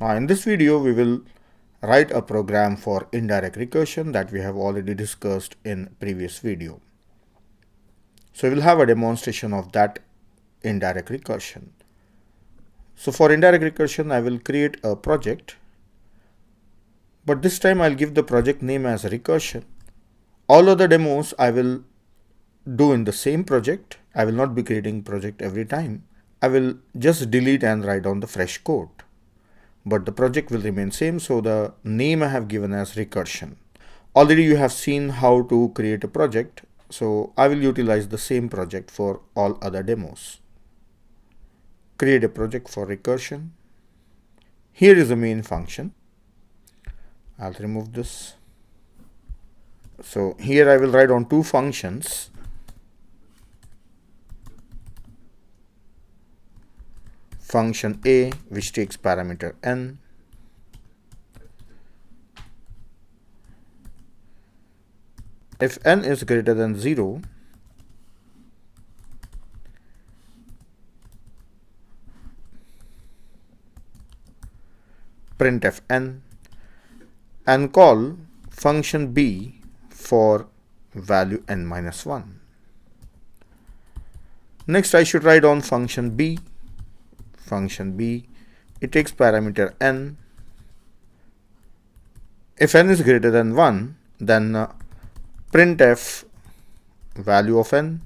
Now in this video, we will write a program for indirect recursion that we have already discussed in previous video. So we will have a demonstration of that indirect recursion. So for indirect recursion, I will create a project, but this time I'll give the project name as recursion. All other demos I will do in the same project. I will not be creating project every time. I will just delete and write down the fresh code. But the project will remain same, so the name I have given as recursion. Already you have seen how to create a project, so I will utilize the same project for all other demos. Create a project for recursion. Here is the main function. I'll remove this. So here I will write on two functions. Function A, which takes parameter n, if n is greater than 0, printf n, and call function B for value n minus 1. Next I should write on function B. Function B, it takes parameter n. If n is greater than 1, then printf value of n,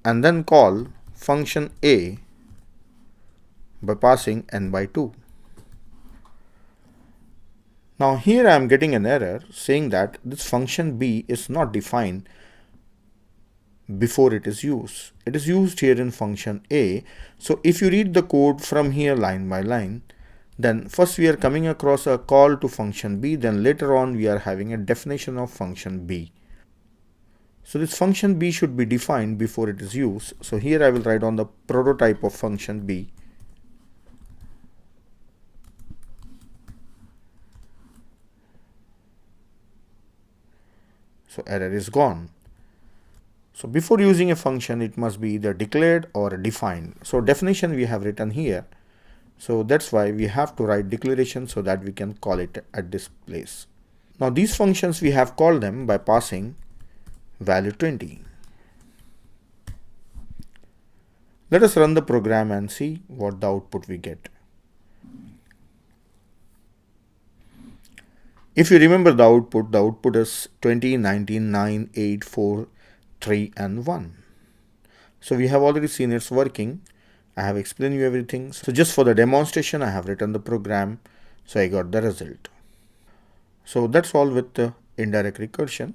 and then call function A by passing n by 2. Now here I am getting an error saying that this function B is not defined before it is used. It is used here in function A. So if you read the code from here line by line, then first we are coming across a call to function B, then later on we are having a definition of function B. So this function B should be defined before it is used. So here I will write on the prototype of function B. So error is gone. So before using a function, it must be either declared or defined. So definition we have written here. So that's why we have to write declaration so that we can call it at this place. Now these functions we have called them by passing value 20. Let us run the program and see what the output we get. If you remember the output is 20, 19, 9, 8, 4, 3 and 1. So we have already seen it's working. I have explained you everything. So just for the demonstration, I have written the program. So I got the result. So that's all with the indirect recursion.